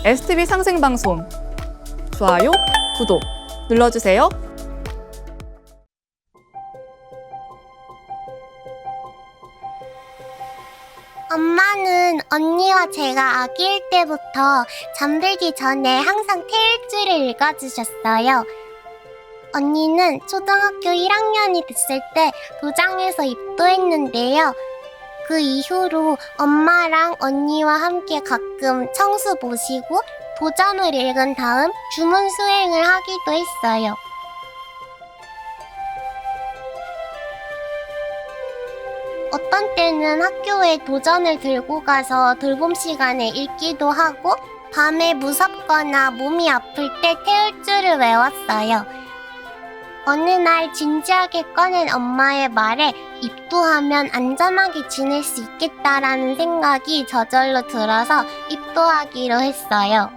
STV 상생방송 좋아요, 구독 눌러주세요. 엄마는 언니와 제가 아기일 때부터 잠들기 전에 항상 태일주를 읽어주셨어요. 언니는 초등학교 1학년이 됐을 때 도장에서 입도했는데요. 그 이후로 엄마랑 언니와 함께 가끔 청수 모시고 도전을 읽은 다음 주문 수행을 하기도 했어요. 어떤 때는 학교에 도전을 들고 가서 돌봄 시간에 읽기도 하고 밤에 무섭거나 몸이 아플 때 태울주를 외웠어요. 어느 날 진지하게 꺼낸 엄마의 말에 입도하면 안전하게 지낼 수 있겠다라는 생각이 저절로 들어서 입도하기로 했어요.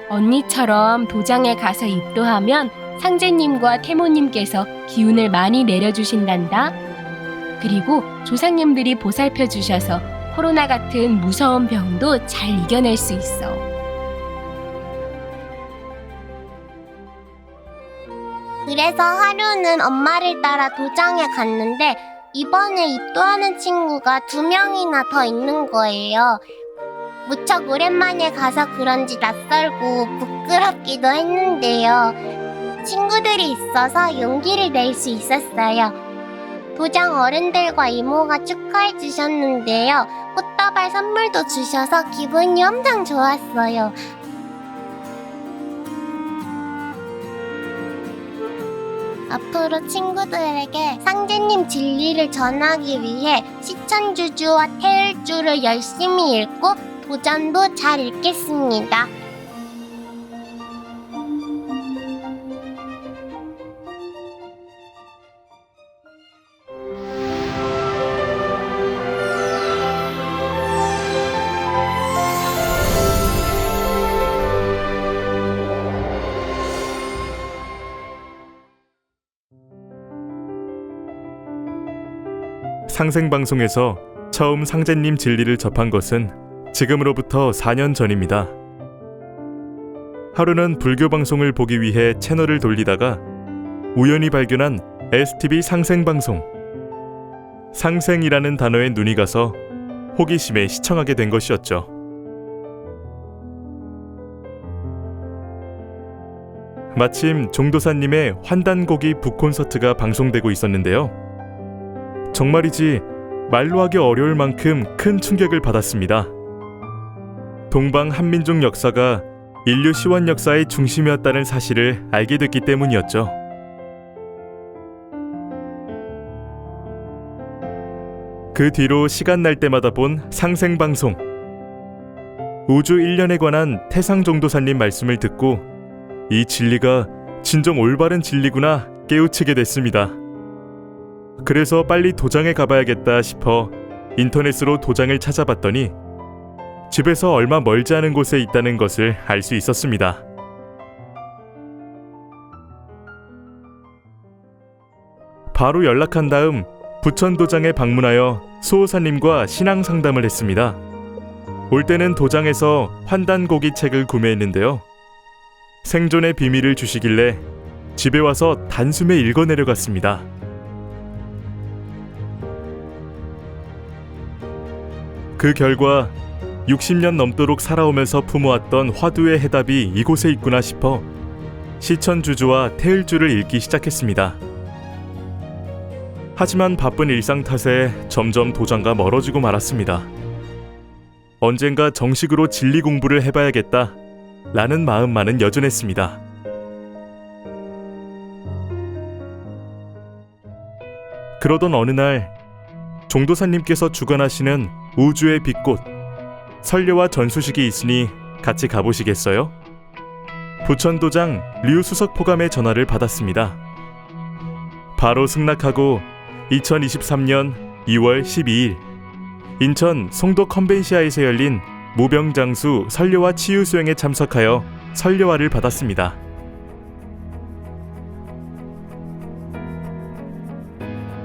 언니처럼 도장에 가서 입도하면 상제님과 태모님께서 기운을 많이 내려주신단다. 그리고 조상님들이 보살펴 주셔서 코로나 같은 무서운 병도 잘 이겨낼 수 있어. 그래서 하루는 엄마를 따라 도장에 갔는데 이번에 입도하는 친구가 2명이나 더 있는 거예요. 무척 오랜만에 가서 그런지 낯설고 부끄럽기도 했는데요. 친구들이 있어서 용기를 낼 수 있었어요. 도장 어른들과 이모가 축하해 주셨는데요. 꽃다발 선물도 주셔서 기분이 엄청 좋았어요. 앞으로 친구들에게 상제님 진리를 전하기 위해 시천주주와 태을주를 열심히 읽고 도전도 잘 읽겠습니다. 상생방송에서 처음 상제님 진리를 접한 것은 지금으로부터 4년 전입니다. 하루는 불교 방송을 보기 위해 채널을 돌리다가 우연히 발견한 STV 상생방송. 상생이라는 단어에 눈이 가서 호기심에 시청하게 된 것이었죠. 마침 종도사님의 환단곡이 북콘서트가 방송되고 있었는데요. 정말이지 말로 하기 어려울 만큼 큰 충격을 받았습니다. 동방 한민족 역사가 인류 시원 역사의 중심이었다는 사실을 알게 됐기 때문이었죠. 그 뒤로 시간 날 때마다 본 상생방송. 우주 1년에 관한 태상종도사님 말씀을 듣고 이 진리가 진정 올바른 진리구나 깨우치게 됐습니다. 그래서 빨리 도장에 가봐야겠다 싶어 인터넷으로 도장을 찾아봤더니 집에서 얼마 멀지 않은 곳에 있다는 것을 알 수 있었습니다. 바로 연락한 다음 부천 도장에 방문하여 수호사님과 신앙 상담을 했습니다. 올 때는 도장에서 환단고기 책을 구매했는데요. 생존의 비밀을 주시길래 집에 와서 단숨에 읽어내려갔습니다. 그 결과 60년 넘도록 살아오면서 품어왔던 화두의 해답이 이곳에 있구나 싶어 시천주주와 태을주를 읽기 시작했습니다. 하지만 바쁜 일상 탓에 점점 도장과 멀어지고 말았습니다. 언젠가 정식으로 진리 공부를 해봐야겠다 라는 마음만은 여전했습니다. 그러던 어느 날 종도사님께서 주관하시는 우주의 빛꽃 설례와 전수식이 있으니 같이 가보시겠어요? 부천도장 류수석포감의 전화를 받았습니다. 바로 승낙하고 2023년 2월 12일 인천 송도 컨벤시아에서 열린 무병장수 설례와 치유 수행에 참석하여 설례화를 받았습니다.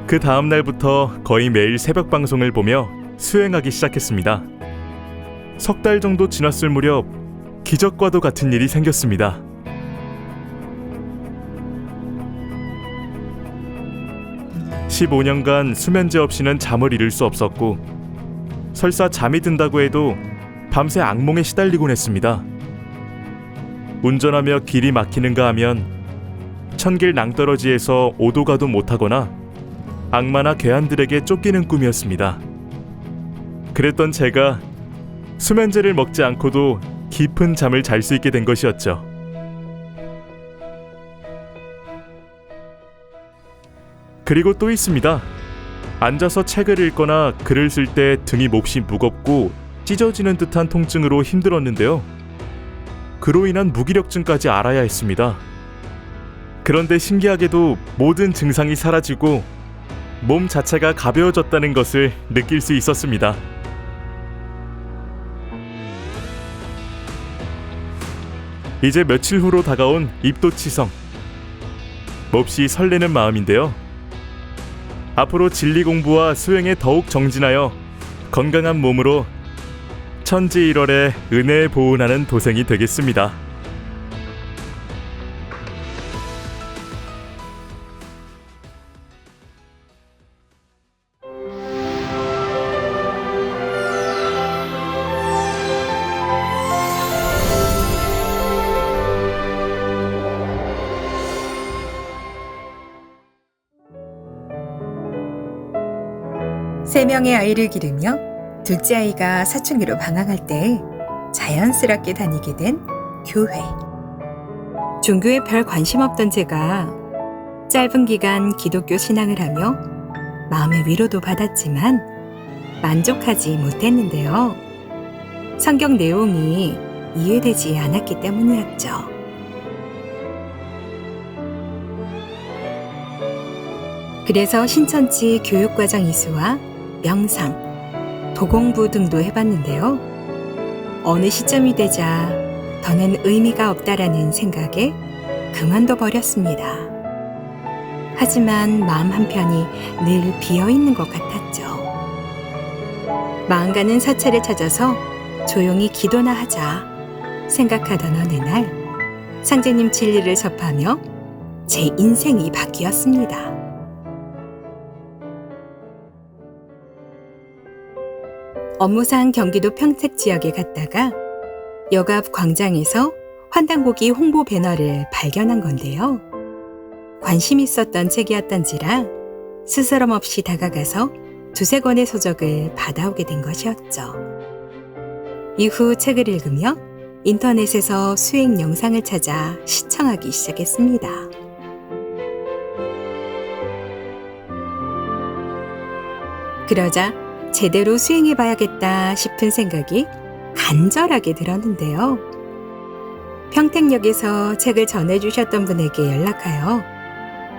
그 다음 날부터 거의 매일 새벽 방송을 보며 수행하기 시작했습니다. 석 달 정도 지났을 무렵 기적과도 같은 일이 생겼습니다. (15년간) 수면제 없이는 잠을 이룰 수 없었고, 설사 잠이 든다고 해도 밤새 악몽에 시달리곤 했습니다. 운전하며 길이 막히는가 하면 천길 낭떠러지에서 오도 가도 못하거나 악마나 괴한들에게 쫓기는 꿈이었습니다. 그랬던 제가 수면제를 먹지 않고도 깊은 잠을 잘 수 있게 된 것이었죠. 그리고 또 있습니다. 앉아서 책을 읽거나 글을 쓸 때 등이 몹시 무겁고 찢어지는 듯한 통증으로 힘들었는데요. 그로 인한 무기력증까지 앓아야 했습니다. 그런데 신기하게도 모든 증상이 사라지고 몸 자체가 가벼워졌다는 것을 느낄 수 있었습니다. 이제 며칠 후로 다가온 입도치성. 몹시 설레는 마음인데요. 앞으로 진리 공부와 수행에 더욱 정진하여 건강한 몸으로 천지일월의 은혜에 보은하는 도생이 되겠습니다. 세 명의 아이를 기르며 둘째 아이가 사춘기로 방황할 때 자연스럽게 다니게 된 교회. 종교에 별 관심 없던 제가 짧은 기간 기독교 신앙을 하며 마음의 위로도 받았지만 만족하지 못했는데요. 성경 내용이 이해되지 않았기 때문이었죠. 그래서 신천지 교육과정 이수와 명상, 도공부 등도 해봤는데요. 어느 시점이 되자 더는 의미가 없다라는 생각에 그만둬 버렸습니다. 하지만 마음 한편이 늘 비어있는 것 같았죠. 마음 가는 사찰을 찾아서 조용히 기도나 하자 생각하던 어느 날 상제님 진리를 접하며 제 인생이 바뀌었습니다. 업무상 경기도 평택 지역에 갔다가 역 앞 광장에서 환단고기 홍보 배너를 발견한 건데요. 관심 있었던 책이었던지라 스스럼 없이 다가가서 두세 권의 소적을 받아오게 된 것이었죠. 이후 책을 읽으며 인터넷에서 수행 영상을 찾아 시청하기 시작했습니다. 그러자 제대로 수행해봐야겠다 싶은 생각이 간절하게 들었는데요. 평택역에서 책을 전해주셨던 분에게 연락하여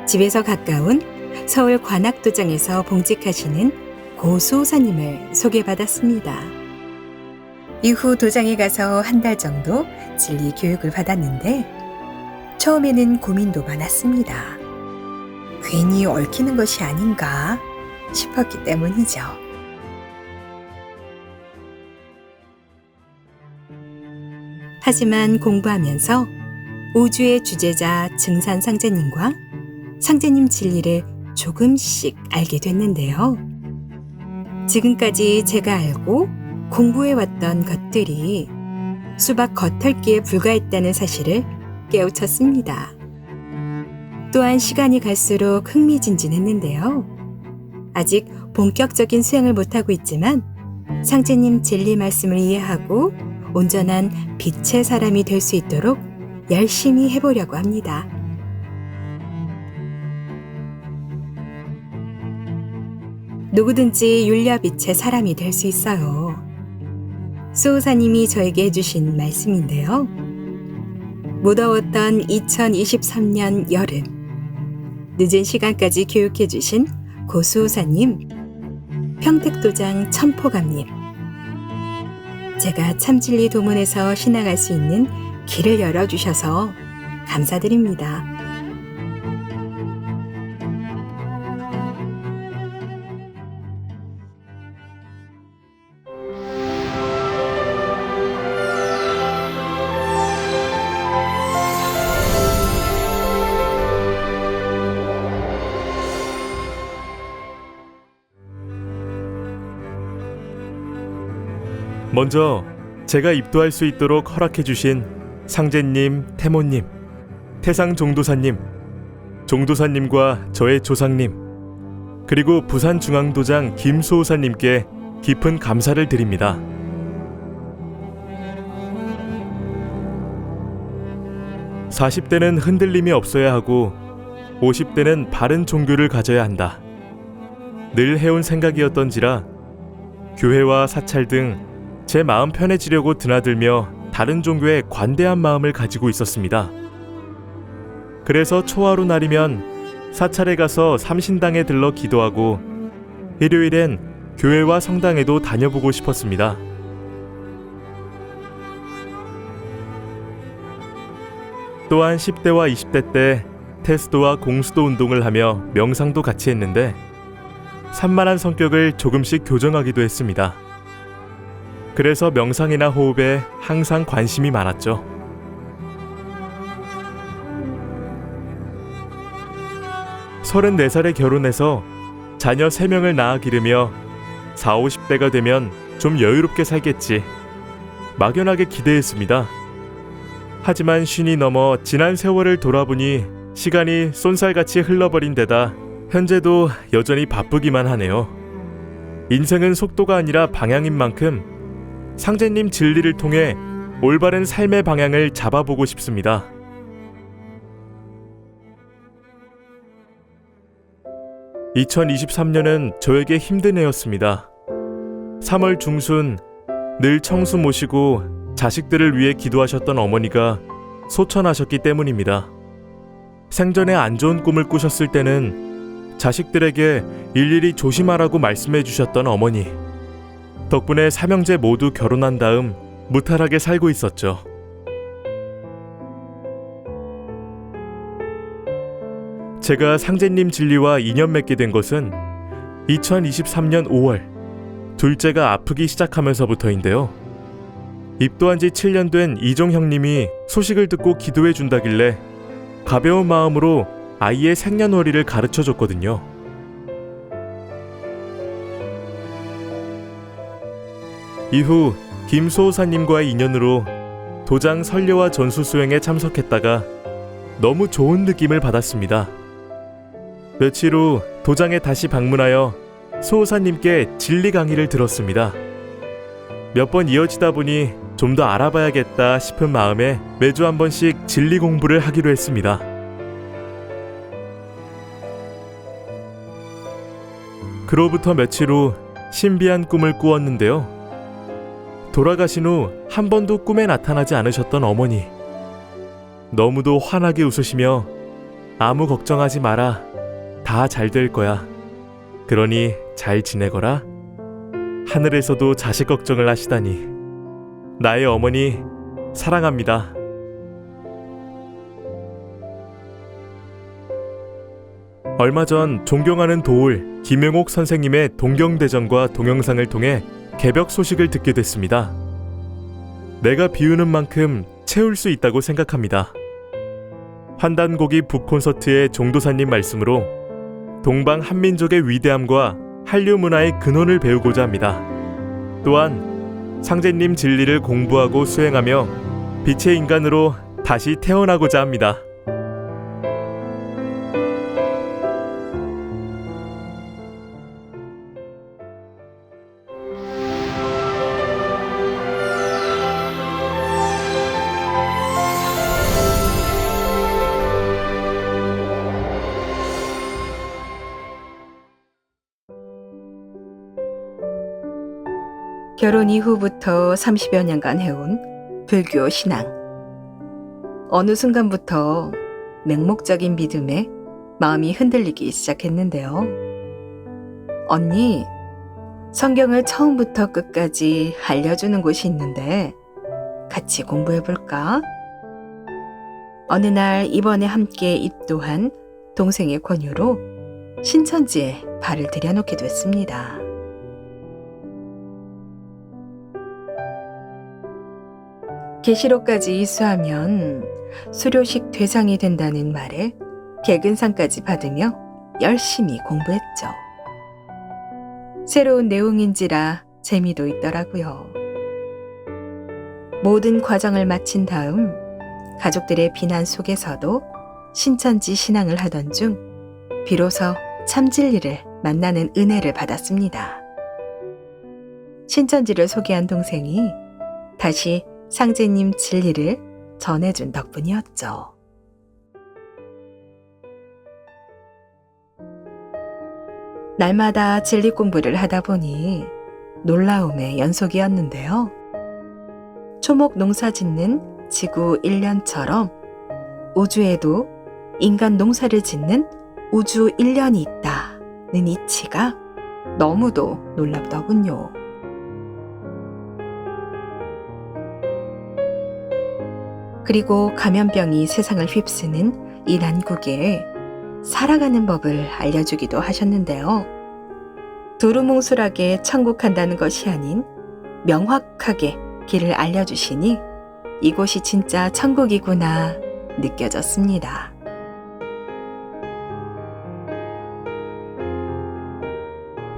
집에서 가까운 서울 관악도장에서 봉직하시는 고수호사님을 소개받았습니다. 이후 도장에 가서 한 달 정도 진리 교육을 받았는데 처음에는 고민도 많았습니다. 괜히 얽히는 것이 아닌가 싶었기 때문이죠. 하지만 공부하면서 우주의 주제자 증산 상제님과 상제님 진리를 조금씩 알게 됐는데요. 지금까지 제가 알고 공부해왔던 것들이 수박 겉핥기에 불과했다는 사실을 깨우쳤습니다. 또한 시간이 갈수록 흥미진진했는데요. 아직 본격적인 수행을 못하고 있지만 상제님 진리 말씀을 이해하고 온전한 빛의 사람이 될 수 있도록 열심히 해보려고 합니다. 누구든지 율려빛의 사람이 될 수 있어요. 수호사님이 저에게 해주신 말씀인데요. 무더웠던 2023년 여름, 늦은 시간까지 교육해주신 고수호사님, 평택도장 천포감님, 제가 참진리 도문에서 신앙할 수 있는 길을 열어주셔서 감사드립니다. 먼저 제가 입도할 수 있도록 허락해 주신 상제님, 태모님, 태상 종도사님, 종도사님과 저의 조상님, 그리고 부산중앙도장 김수호사님께 깊은 감사를 드립니다. (40대는) 흔들림이 없어야 하고 (50대는) 바른 종교를 가져야 한다. 늘 해온 생각이었던지라 교회와 사찰 등 제 마음 편해지려고 드나들며 다른 종교에 관대한 마음을 가지고 있었습니다. 그래서 초하루 날이면 사찰에 가서 삼신당에 들러 기도하고 일요일엔 교회와 성당에도 다녀보고 싶었습니다. 또한 10대와 20대 때 테스도와 공수도 운동을 하며 명상도 같이 했는데 산만한 성격을 조금씩 교정하기도 했습니다. 그래서 명상이나 호흡에 항상 관심이 많았죠. (34살에) 결혼해서 자녀 3명을 낳아 기르며 40, 50대가 되면 좀 여유롭게 살겠지 막연하게 기대했습니다. 하지만 50이 넘어 지난 세월을 돌아보니 시간이 쏜살같이 흘러버린 데다 현재도 여전히 바쁘기만 하네요. 인생은 속도가 아니라 방향인 만큼 상제님 진리를 통해 올바른 삶의 방향을 잡아보고 싶습니다. (2023년은) 저에게 힘든 해였습니다. 3월 중순 늘 청수 모시고 자식들을 위해 기도하셨던 어머니가 소천하셨기 때문입니다. 생전에 안 좋은 꿈을 꾸셨을 때는 자식들에게 일일이 조심하라고 말씀해 주셨던 어머니. 덕분에 3형제 모두 결혼한 다음 무탈하게 살고 있었죠. 제가 상제님 진리와 인연 맺게 된 것은 2023년 5월 둘째가 아프기 시작하면서부터인데요. 입도한 지 7년 된 이종 형님이 소식을 듣고 기도해 준다길래 가벼운 마음으로 아이의 생년월일을 가르쳐 줬거든요. 이후 김소호사님과의 인연으로 도장 설례와 전수 수행에 참석했다가 너무 좋은 느낌을 받았습니다. 며칠 후 도장에 다시 방문하여 소호사님께 진리 강의를 들었습니다. 몇 번 이어지다 보니 좀 더 알아봐야겠다 싶은 마음에 매주 한 번씩 진리 공부를 하기로 했습니다. 그로부터 며칠 후 신비한 꿈을 꾸었는데요. 돌아가신 후 한 번도 꿈에 나타나지 않으셨던 어머니. 너무도 환하게 웃으시며 아무 걱정하지 마라. 다 잘 될 거야. 그러니 잘 지내거라. 하늘에서도 자식 걱정을 하시다니. 나의 어머니 사랑합니다. 얼마 전 존경하는 도울 김영옥 선생님의 동경대전과 동영상을 통해 개벽 소식을 듣게 됐습니다. 내가 비우는 만큼 채울 수 있다고 생각합니다. 환단고기 북콘서트의 종도사님 말씀으로 동방 한민족의 위대함과 한류 문화의 근원을 배우고자 합니다. 또한 상제님 진리를 공부하고 수행하며 빛의 인간으로 다시 태어나고자 합니다. 결혼 이후부터 30여 년간 해온 불교 신앙. 어느 순간부터 맹목적인 믿음에 마음이 흔들리기 시작했는데요. 언니, 성경을 처음부터 끝까지 알려주는 곳이 있는데 같이 공부해볼까? 어느 날 이번에 함께 입도한 동생의 권유로 신천지에 발을 들여놓게 됐습니다. 계시록까지 이수하면 수료식 대상이 된다는 말에 개근상까지 받으며 열심히 공부했죠. 새로운 내용인지라 재미도 있더라고요. 모든 과정을 마친 다음 가족들의 비난 속에서도 신천지 신앙을 하던 중 비로소 참 진리를 만나는 은혜를 받았습니다. 신천지를 소개한 동생이 다시 상제님 진리를 전해준 덕분이었죠. 날마다 진리 공부를 하다 보니 놀라움의 연속이었는데요. 초목 농사 짓는 지구 1년처럼 우주에도 인간 농사를 짓는 우주 1년이 있다는 이치가 너무도 놀랍더군요. 그리고 감염병이 세상을 휩쓰는 이 난국에 살아가는 법을 알려주기도 하셨는데요. 두루뭉술하게 천국 간다는 것이 아닌 명확하게 길을 알려주시니 이곳이 진짜 천국이구나 느껴졌습니다.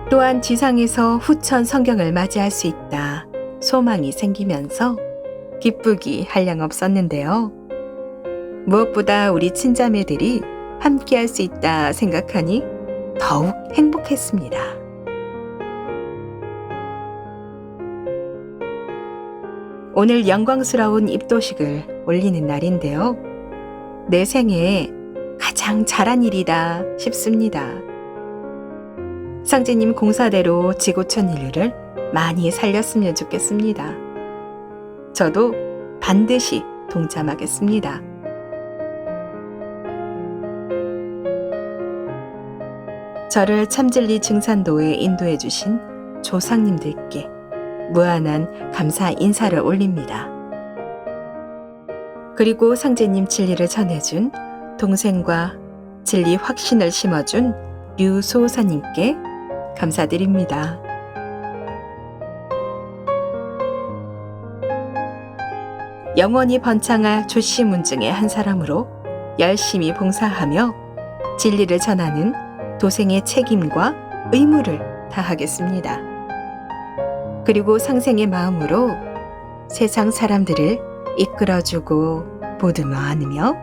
또한 지상에서 후천 성경을 맞이할 수 있다 소망이 생기면서 기쁘기 한량없었는데요. 무엇보다 우리 친자매들이 함께 할 수 있다 생각하니 더욱 행복했습니다. 오늘 영광스러운 입도식을 올리는 날인데요. 내 생애에 가장 잘한 일이다 싶습니다. 상제님 공사대로 지구촌 인류를 많이 살렸으면 좋겠습니다. 저도 반드시 동참하겠습니다. 저를 참진리 증산도에 인도해 주신 조상님들께 무한한 감사 인사를 올립니다. 그리고 상제님 진리를 전해준 동생과 진리 확신을 심어준 류소사님께 감사드립니다. 영원히 번창할 조씨문 중의 한 사람으로 열심히 봉사하며 진리를 전하는 도생의 책임과 의무를 다하겠습니다. 그리고 상생의 마음으로 세상 사람들을 이끌어주고 보듬어 안으며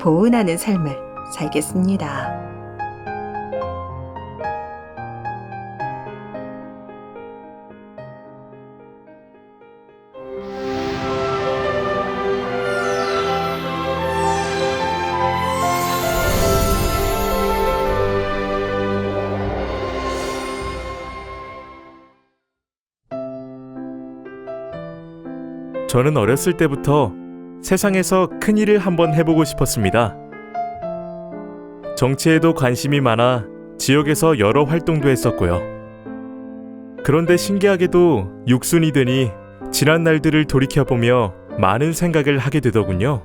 보은하는 삶을 살겠습니다. 저는 어렸을 때부터 세상에서 큰 일을 한번 해보고 싶었습니다. 정치에도 관심이 많아 지역에서 여러 활동도 했었고요. 그런데 신기하게도 육순이 되니 지난 날들을 돌이켜보며 많은 생각을 하게 되더군요.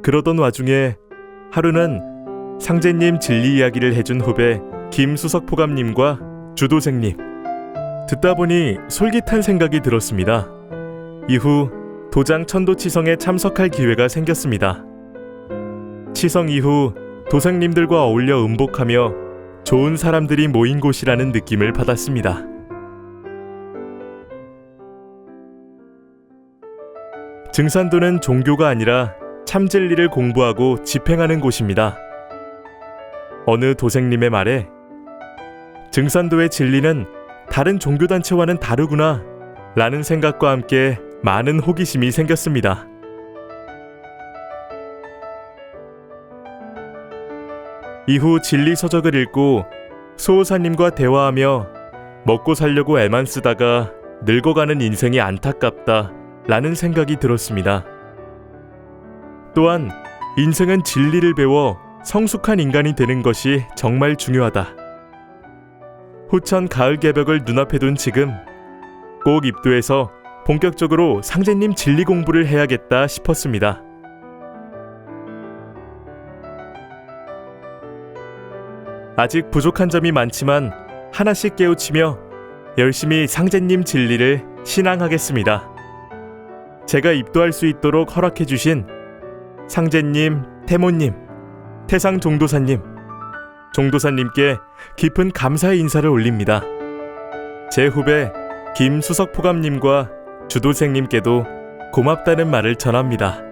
그러던 와중에 하루는 상제님 진리 이야기를 해준 후배 김수석포감님과 주도생님 듣다 보니 솔깃한 생각이 들었습니다. 이후 도장 천도치성에 참석할 기회가 생겼습니다. 치성 이후 도생님들과 어울려 음복하며 좋은 사람들이 모인 곳이라는 느낌을 받았습니다. 증산도는 종교가 아니라 참진리를 공부하고 집행하는 곳입니다. 어느 도생님의 말에 증산도의 진리는 다른 종교단체와는 다르구나 라는 생각과 함께 많은 호기심이 생겼습니다. 이후 진리 서적을 읽고 수호사님과 대화하며 먹고 살려고 애만 쓰다가 늙어가는 인생이 안타깝다 라는 생각이 들었습니다. 또한 인생은 진리를 배워 성숙한 인간이 되는 것이 정말 중요하다. 후천 가을 개벽을 눈앞에 둔 지금 꼭 입도해서 본격적으로 상제님 진리 공부를 해야겠다 싶었습니다. 아직 부족한 점이 많지만 하나씩 깨우치며 열심히 상제님 진리를 신앙하겠습니다. 제가 입도할 수 있도록 허락해 주신 상제님, 태모님, 태상 종도사님, 종도사님께 깊은 감사의 인사를 올립니다. 제 후배 김수석포감님과 주도생님께도 고맙다는 말을 전합니다.